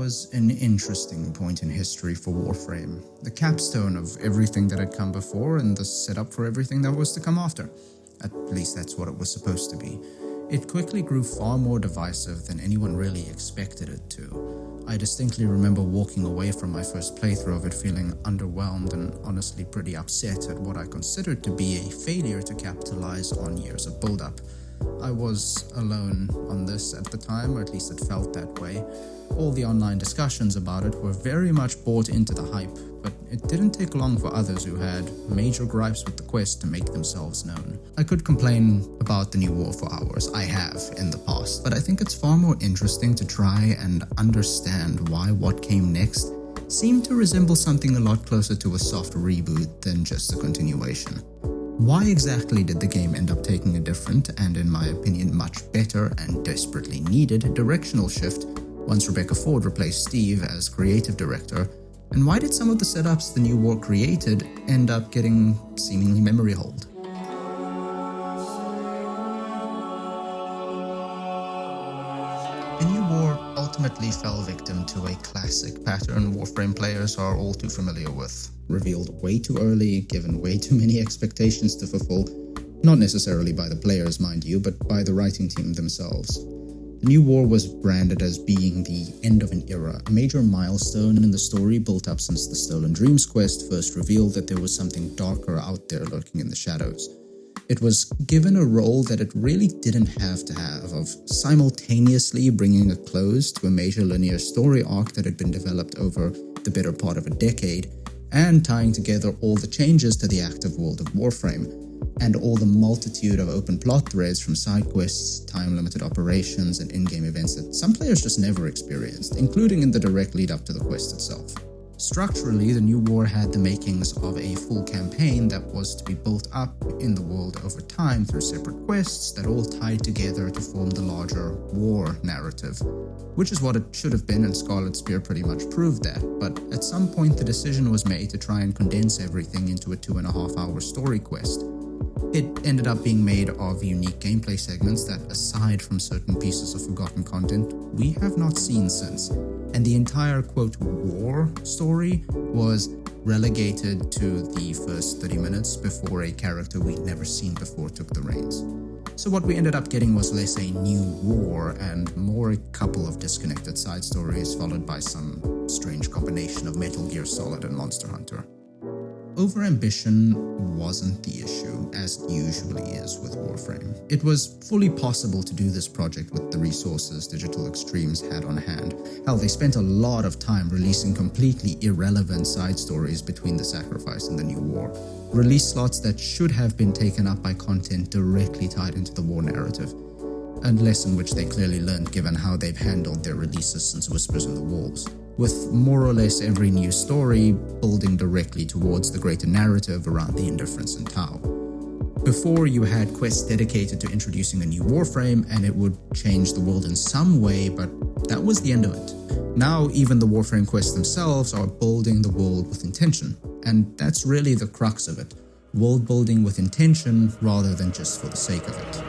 was an interesting point in history for Warframe, the capstone of everything that had come before and the setup for everything that was to come after. At least that's what it was supposed to be. It quickly grew far more divisive than anyone really expected it to. I distinctly remember walking away from my first playthrough of it feeling underwhelmed and honestly pretty upset at what I considered to be a failure to capitalize on years of build-up. I was alone on this at the time, or at least it felt that way. All the online discussions about it were very much bought into the hype, but it didn't take long for others who had major gripes with the quest to make themselves known. I could complain about the new war for hours, I have in the past, but I think it's far more interesting to try and understand why what came next seemed to resemble something a lot closer to a soft reboot than just a continuation. Why exactly did the game end up taking a different, and in my opinion much better and desperately needed, directional shift once Rebecca Ford replaced Steve as creative director, and why did some of the setups the new war created end up getting seemingly memory hold? The new war ultimately fell victim to a classic pattern Warframe players are all too familiar with. Revealed way too early, given way too many expectations to fulfill, not necessarily by the players, mind you, but by the writing team themselves. The new war was branded as being the end of an era, a major milestone in the story built up since the Stolen Dreams quest first revealed that there was something darker out there lurking in the shadows. It was given a role that it really didn't have to have, of simultaneously bringing a close to a major linear story arc that had been developed over the better part of a decade, and tying together all the changes to the active world of Warframe, and all the multitude of open plot threads from side quests, time-limited operations, and in-game events that some players just never experienced, including in the direct lead-up to the quest itself. Structurally, the new war had the makings of a full campaign that was to be built up in the world over time through separate quests that all tied together to form the larger war narrative, which is what it should have been, and Scarlet Spear pretty much proved that, but at some point the decision was made to try and condense everything into a 2.5-hour story quest. It ended up being made of unique gameplay segments that, aside from certain pieces of forgotten content, we have not seen since, and the entire, quote, war story was relegated to the first 30 minutes before a character we'd never seen before took the reins. So what we ended up getting was less a new war and more a couple of disconnected side stories followed by some strange combination of Metal Gear Solid and Monster Hunter. Overambition wasn't the issue, as it usually is with Warframe. It was fully possible to do this project with the resources Digital Extremes had on hand. Hell, they spent a lot of time releasing completely irrelevant side stories between the Sacrifice and the New War. Release slots that should have been taken up by content directly tied into the war narrative. A lesson which they clearly learned given how they've handled their releases since Whispers in the Walls, with more or less every new story building directly towards the greater narrative around the Indifference in Tau. Before, you had quests dedicated to introducing a new Warframe and it would change the world in some way, but that was the end of it. Now even the Warframe quests themselves are building the world with intention, and that's really the crux of it. World building with intention rather than just for the sake of it.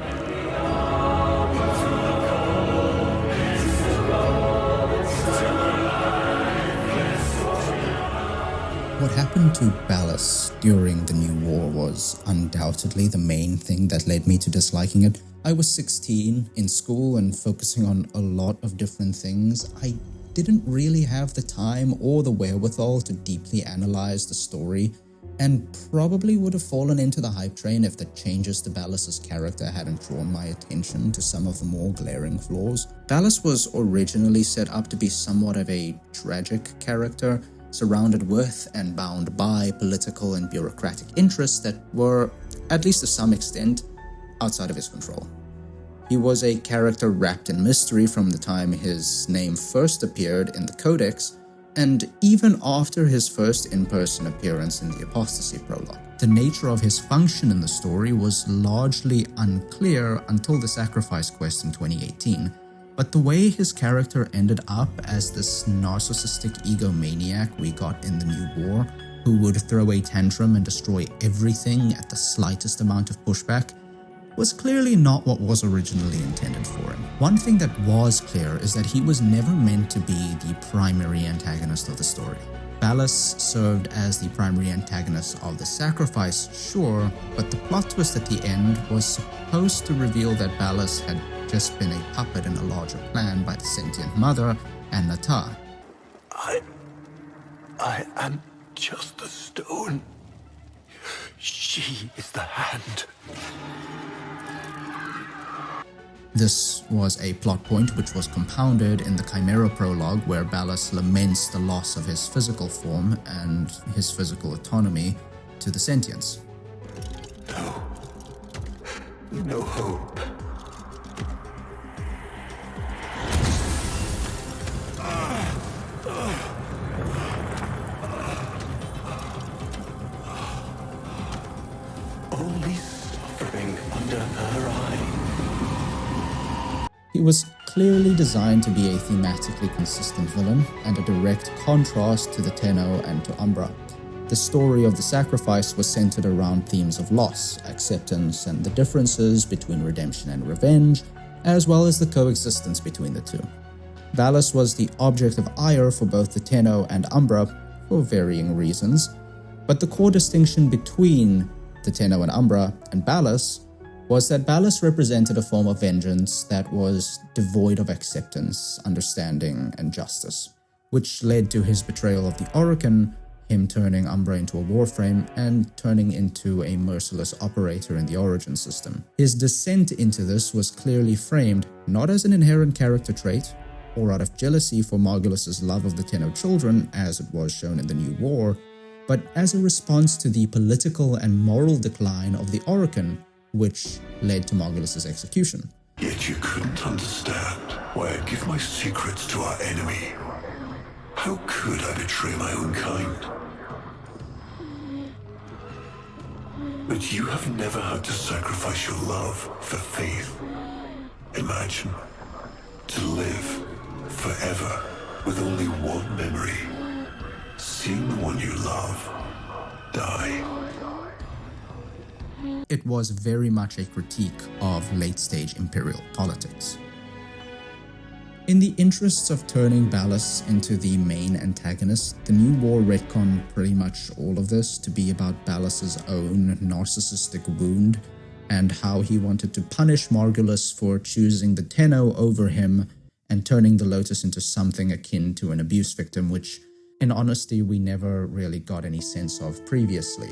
What happened to Ballas during the new war was undoubtedly the main thing that led me to disliking it. I was 16 in school and focusing on a lot of different things. I didn't really have the time or the wherewithal to deeply analyze the story, and probably would have fallen into the hype train if the changes to Ballas's character hadn't drawn my attention to some of the more glaring flaws. Ballas was originally set up to be somewhat of a tragic character, surrounded with and bound by political and bureaucratic interests that were, at least to some extent, outside of his control. He was a character wrapped in mystery from the time his name first appeared in the Codex, and even after his first in-person appearance in the Apostasy prologue. The nature of his function in the story was largely unclear until the Sacrifice quest in 2018, but the way his character ended up as this narcissistic egomaniac we got in the New War, who would throw a tantrum and destroy everything at the slightest amount of pushback, was clearly not what was originally intended for him. One thing that was clear is that he was never meant to be the primary antagonist of the story. Ballas served as the primary antagonist of the sacrifice, sure, but the plot twist at the end was supposed to reveal that Ballas had just been a puppet in a larger plan by the sentient mother and Natah. I am just the stone. She is the hand. This was a plot point which was compounded in the Chimera prologue, where Ballas laments the loss of his physical form and his physical autonomy to the sentients. No hope. Only suffering under her eye. He was clearly designed to be a thematically consistent villain and a direct contrast to the Tenno and to Umbra. The story of the sacrifice was centered around themes of loss, acceptance, and the differences between redemption and revenge, as well as the coexistence between the two. Ballas was the object of ire for both the Tenno and Umbra for varying reasons, but the core distinction between the Tenno and Umbra and Ballas was that Ballas represented a form of vengeance that was devoid of acceptance, understanding, and justice, which led to his betrayal of the Orokin, him turning Umbra into a Warframe, and turning into a merciless operator in the Origin system. His descent into this was clearly framed not as an inherent character trait, or out of jealousy for Margulis's love of the Tenno children, as it was shown in the New War, but as a response to the political and moral decline of the Orokin, which led to Margulis's execution. Yet you couldn't understand why I give my secrets to our enemy. How could I betray my own kind? But you have never had to sacrifice your love for faith. Imagine to live forever with only one memory. Seeing the one you love die. It was very much a critique of late-stage imperial politics. In the interests of turning Ballas into the main antagonist, the New War retconned pretty much all of this to be about Ballas's own narcissistic wound and how he wanted to punish Margulis for choosing the Tenno over him and turning the Lotus into something akin to an abuse victim, which, in honesty, we never really got any sense of previously.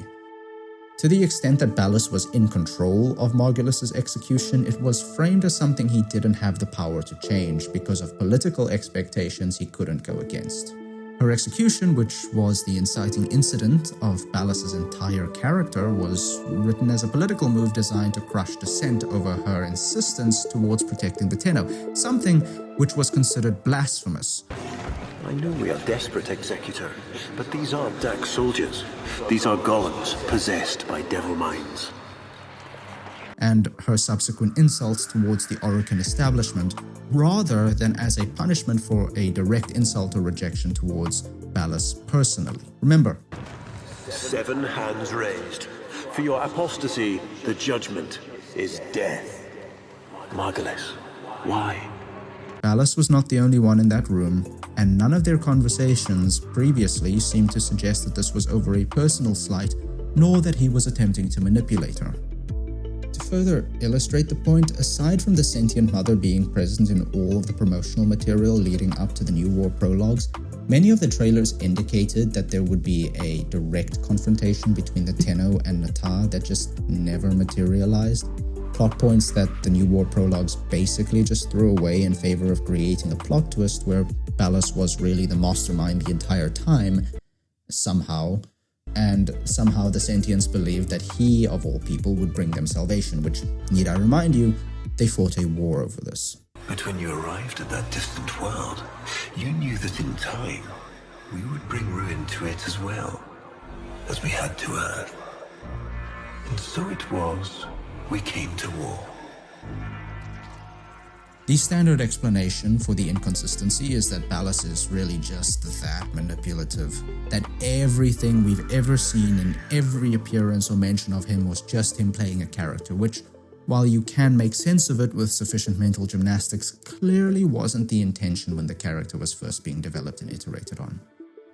To the extent that Ballas was in control of Margulis's execution, it was framed as something he didn't have the power to change because of political expectations he couldn't go against. Her execution, which was the inciting incident of Ballas's entire character, was written as a political move designed to crush dissent over her insistence towards protecting the Tenno, something which was considered blasphemous. I know we are desperate, Executor, but these aren't Dax soldiers. These are golems possessed by devil minds. And her subsequent insults towards the Orokin establishment, rather than as a punishment for a direct insult or rejection towards Ballas personally. Remember, 7 hands raised. For your apostasy, the judgment is death. Margulis, why? Ballas was not the only one in that room, and none of their conversations previously seemed to suggest that this was over a personal slight, nor that he was attempting to manipulate her. To further illustrate the point, aside from the sentient mother being present in all of the promotional material leading up to the New War prologues, many of the trailers indicated that there would be a direct confrontation between the Tenno and Natah that just never materialized. Plot points that the New War prologues basically just threw away in favor of creating a plot twist where Ballas was really the mastermind the entire time, somehow, and somehow the sentients believed that he, of all people, would bring them salvation, which, need I remind you, they fought a war over this. But when you arrived at that distant world, you knew that in time, we would bring ruin to it as well, as we had to Earth. And so it was, we came to war. The standard explanation for the inconsistency is that Ballas is really just that manipulative, that everything we've ever seen in every appearance or mention of him was just him playing a character, which, While you can make sense of it with sufficient mental gymnastics, clearly wasn't the intention when the character was first being developed and iterated on.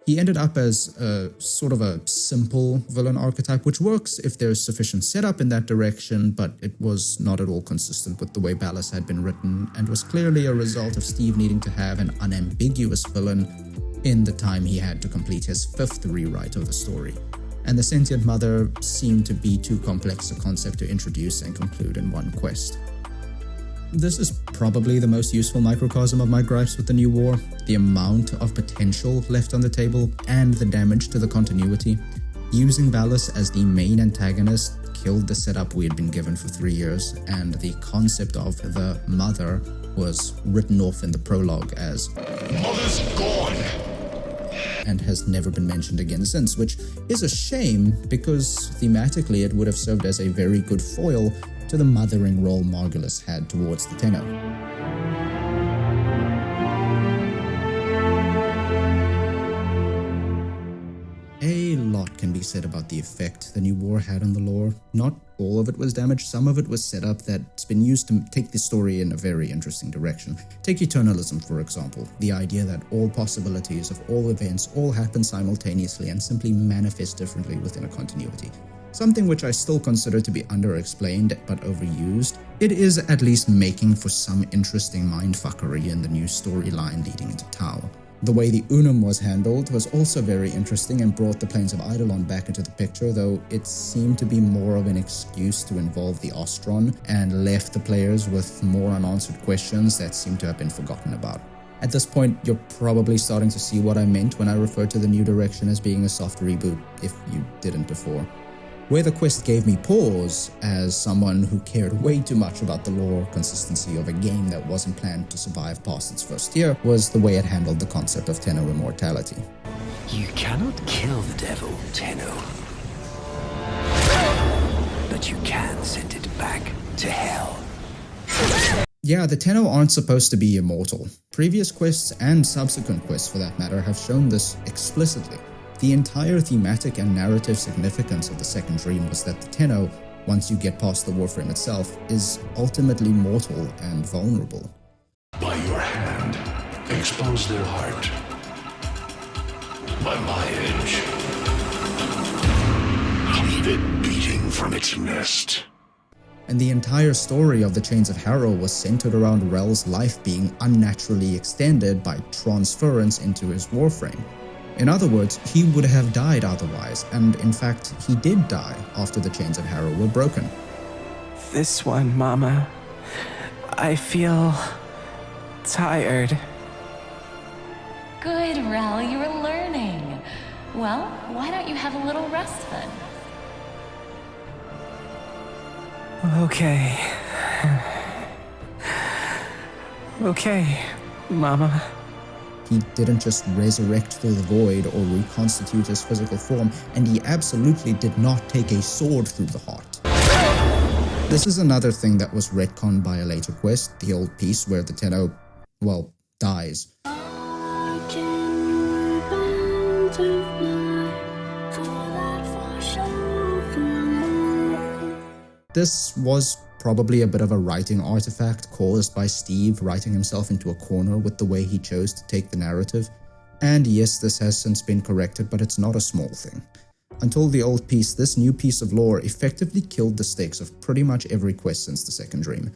He ended up as a sort of a simple villain archetype, which works if there's sufficient setup in that direction, but it was not at all consistent with the way Ballas had been written, and was clearly a result of Steve needing to have an unambiguous villain in the time he had to complete his 5th rewrite of the story. And the sentient mother seemed to be too complex a concept to introduce and conclude in one quest. This is probably the most useful microcosm of my gripes with the new war, the amount of potential left on the table and the damage to the continuity. Using Ballas as the main antagonist killed the setup we had been given for 3 years, and the concept of the mother was written off in the prologue as Mother's gone! And has never been mentioned again since, which is a shame because thematically it would have served as a very good foil to the mothering role Margulis had towards the Tenno. A lot can be said about the effect the new war had on the lore. Not all of it was damaged, some of it was set up that's been used to take the story in a very interesting direction. Take eternalism, for example, the idea that all possibilities of all events all happen simultaneously and simply manifest differently within a continuity. Something which I still consider to be underexplained but overused. It is at least making for some interesting mindfuckery in the new storyline leading into Tau. The way the Unum was handled was also very interesting and brought the Plains of Eidolon back into the picture, though it seemed to be more of an excuse to involve the Ostron and left the players with more unanswered questions that seemed to have been forgotten about. At this point, you're probably starting to see what I meant when I referred to the new direction as being a soft reboot, if you didn't before. Where the quest gave me pause, as someone who cared way too much about the lore consistency of a game that wasn't planned to survive past its first year, was the way it handled the concept of Tenno immortality. You cannot kill the devil, Tenno. But you can send it back to hell. Yeah, the Tenno aren't supposed to be immortal. Previous quests, and subsequent quests for that matter, have shown this explicitly. The entire thematic and narrative significance of the Second Dream was that the Tenno, once you get past the Warframe itself, is ultimately mortal and vulnerable. By your hand, expose their heart. By my edge, leave it beating from its nest. And the entire story of the Chains of Harrow was centered around Rel's life being unnaturally extended by transference into his Warframe. In other words, he would have died otherwise, and in fact, he did die after the Chains of Harrow were broken. This one, Mama. I feel tired. Good, Rel, you were learning. Well, why don't you have a little rest then? Okay. Okay, Mama. He didn't just resurrect through the void or reconstitute his physical form, and he absolutely did not take a sword through the heart. This is another thing that was retconned by a later quest, the old piece where the Tenno, well, dies. This was probably a bit of a writing artifact caused by Steve writing himself into a corner with the way he chose to take the narrative. And yes, this has since been corrected, but it's not a small thing. Until the old piece, this new piece of lore effectively killed the stakes of pretty much every quest since the Second Dream.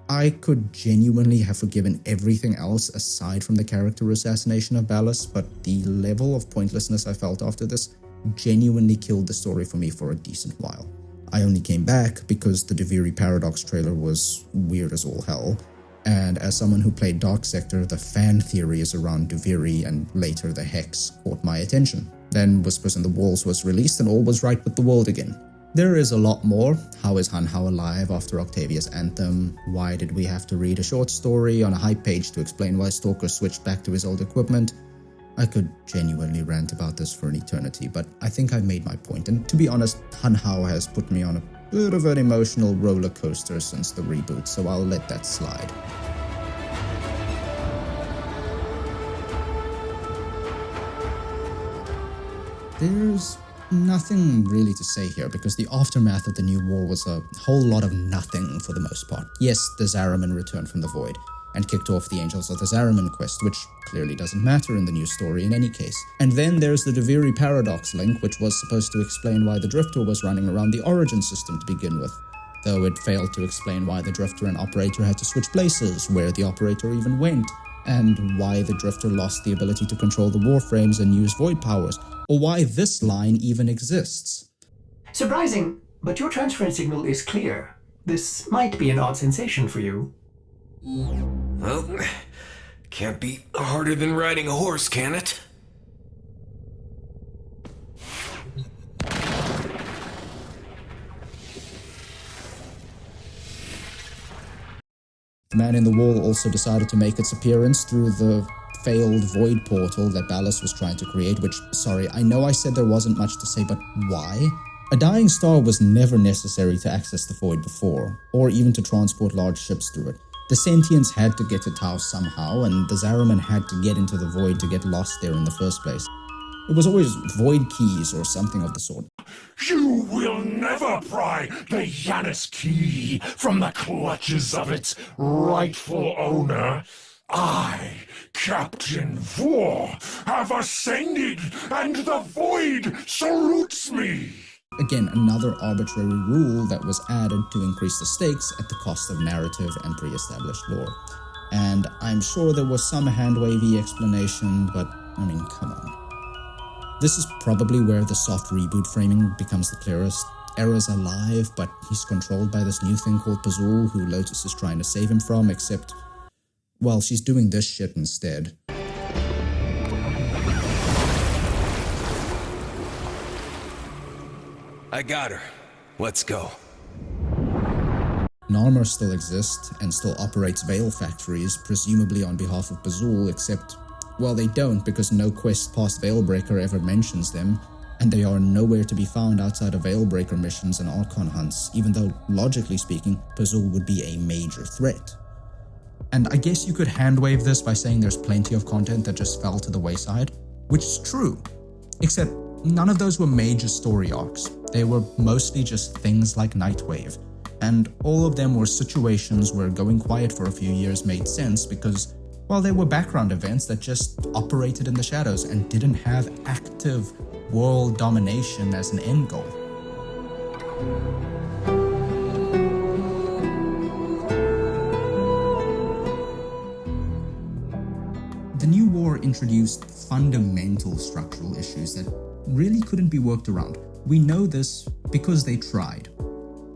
I could genuinely have forgiven everything else aside from the character assassination of Ballas, but the level of pointlessness I felt after this genuinely killed the story for me for a decent while. I only came back because the Duviri Paradox trailer was weird as all hell, and as someone who played Dark Sector, the fan theories around Duviri and later the Hex caught my attention. Then Whispers in the Walls was released and all was right with the world again. There is a lot more. How is Hanhao alive after Octavia's Anthem? Why did we have to read a short story on a hype page to explain why Stalker switched back to his old equipment? I could genuinely rant about this for an eternity, but I think I've made my point, and to be honest, Hanhao has put me on a bit of an emotional roller coaster since the reboot, so I'll let that slide. There's nothing really to say here, because the aftermath of the New War was a whole lot of nothing for the most part. Yes, the Zariman returned from the void, and kicked off the Angels of the Zariman quest, which clearly doesn't matter in the new story in any case. And then there's the Duviri paradox link, which was supposed to explain why the Drifter was running around the Origin system to begin with, though it failed to explain why the Drifter and Operator had to switch places, where the Operator even went, and why the Drifter lost the ability to control the Warframes and use void powers, or why this line even exists. Surprising, but your transference signal is clear. This might be an odd sensation for you. Well, can't be harder than riding a horse, can it? The Man in the Wall also decided to make its appearance through the failed void portal that Ballas was trying to create, which, sorry, I know I said there wasn't much to say, but why? A dying star was never necessary to access the void before, or even to transport large ships through it. The Sentients had to get to Tau somehow, and the Zariman had to get into the void to get lost there in the first place. It was always void keys or something of the sort. You will never pry the Janus key from the clutches of its rightful owner. I, Captain Vor, have ascended, and the void salutes me. Again, another arbitrary rule that was added to increase the stakes at the cost of narrative and pre-established lore. And I'm sure there was some hand-wavy explanation, but I mean, come on. This is probably where the soft reboot framing becomes the clearest. Era's alive, but he's controlled by this new thing called Pazul, who Lotus is trying to save him from, except, well, she's doing this shit instead. I got her. Let's go. Narmer still exists and still operates Veil factories, presumably on behalf of Pazul, except, well, they don't, because no quest past Veilbreaker ever mentions them, and they are nowhere to be found outside of Veilbreaker missions and Archon hunts, even though, logically speaking, Pazul would be a major threat. And I guess you could handwave this by saying there's plenty of content that just fell to the wayside, which is true, except none of those were major story arcs. They were mostly just things like Nightwave, and all of them were situations where going quiet for a few years made sense because, well, they were background events that just operated in the shadows and didn't have active world domination as an end goal. The New War introduced fundamental structural issues that really couldn't be worked around. We know this because they tried.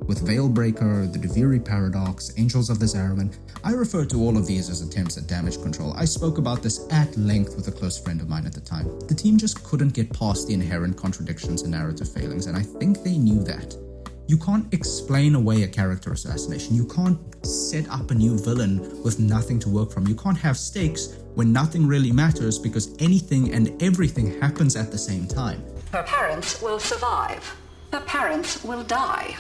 With Veilbreaker, the Duviri paradox, Angels of the Zariman, I refer to all of these as attempts at damage control. I spoke about this at length with a close friend of mine at the time. The team just couldn't get past the inherent contradictions and narrative failings, and I think they knew that. You can't explain away a character assassination. You can't set up a new villain with nothing to work from. You can't have stakes when nothing really matters because anything and everything happens at the same time. Her parents will survive. Her parents will die.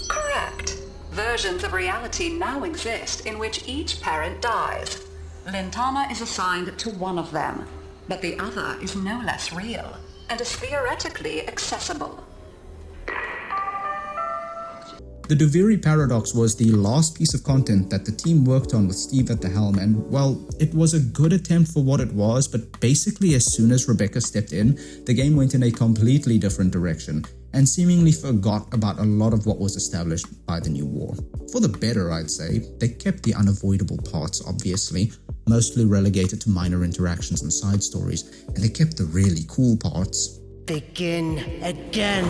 Correct. Versions of reality now exist in which each parent dies. Lintana is assigned to one of them, but the other is no less real and is theoretically accessible. The Duviri paradox was the last piece of content that the team worked on with Steve at the helm, and, well, it was a good attempt for what it was, but basically as soon as Rebecca stepped in, the game went in a completely different direction, and seemingly forgot about a lot of what was established by the New War. For the better, I'd say. They kept the unavoidable parts, obviously, mostly relegated to minor interactions and side stories, and they kept the really cool parts. Begin again.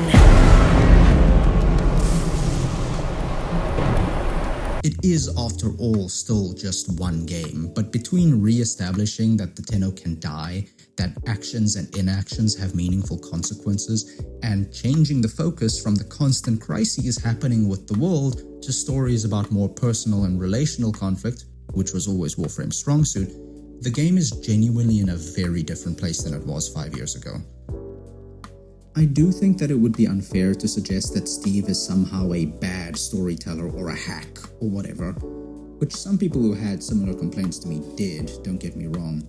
It is, after all, still just one game, but between re-establishing that the Tenno can die, that actions and inactions have meaningful consequences, and changing the focus from the constant crises happening with the world to stories about more personal and relational conflict, which was always Warframe's strong suit, the game is genuinely in a very different place than it was 5 years ago. I do think that it would be unfair to suggest that Steve is somehow a bad storyteller or a hack or whatever, which some people who had similar complaints to me did, don't get me wrong.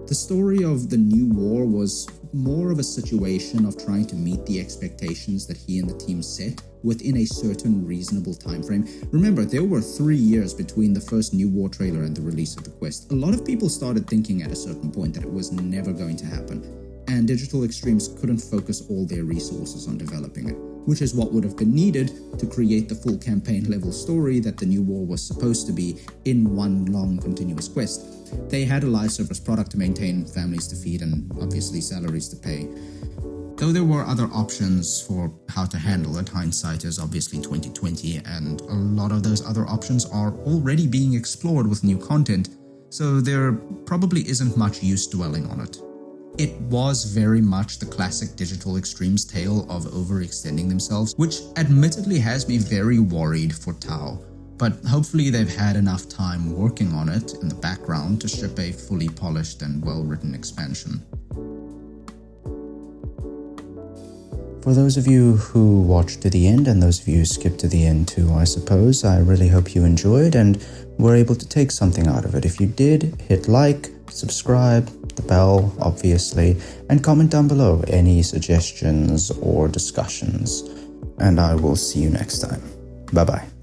The story of the New War was more of a situation of trying to meet the expectations that he and the team set within a certain reasonable time frame. Remember, there were 3 years between the first New War trailer and the release of the quest. A lot of people started thinking at a certain point that it was never going to happen, and Digital Extremes couldn't focus all their resources on developing it, which is what would have been needed to create the full campaign-level story that the New War was supposed to be in one long continuous quest. They had a live service product to maintain, families to feed, and obviously salaries to pay. Though there were other options for how to handle it, hindsight is obviously 2020, and a lot of those other options are already being explored with new content, so there probably isn't much use dwelling on it. It was very much the classic Digital Extremes tale of overextending themselves, which admittedly has me very worried for Tau. But hopefully they've had enough time working on it in the background to ship a fully polished and well-written expansion. For those of you who watched to the end, and those of you who skipped to the end too, I suppose, I really hope you enjoyed and were able to take something out of it. If you did, hit like, subscribe, the bell, obviously, and comment down below any suggestions or discussions. And I will see you next time. Bye-bye.